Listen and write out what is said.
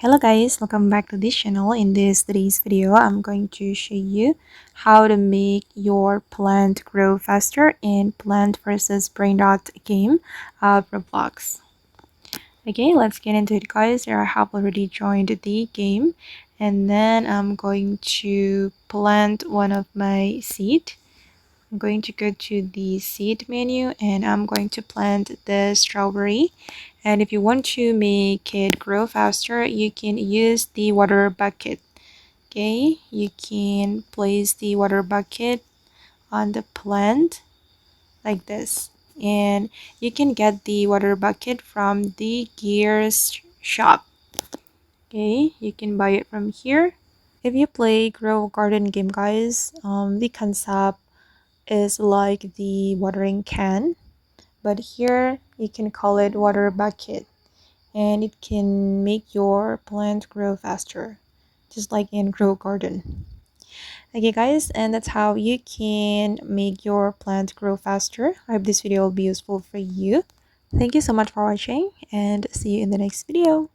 Hello guys, welcome back to this channel. In today's video, I'm going to show you how to make your plant grow faster in Plant versus Brainrot game of Roblox. Okay, let's get into it guys. I have already joined the game and then I'm going to plant one of my seed. I'm going to go to the seed menu and I'm going to plant the strawberry. And if you want to make it grow faster, you can use the water bucket. Okay, you can place the water bucket on the plant like this. And you can get the water bucket from the gears shop. Okay, you can buy it from here. If you play grow garden game guys, the concept is like the watering can, but here you can call it water bucket, and it can make your plant grow faster, just like in grow garden. Okay guys, and that's how you can make your plant grow faster. I hope this video will be useful for you. Thank you so much for watching and see you in the next video.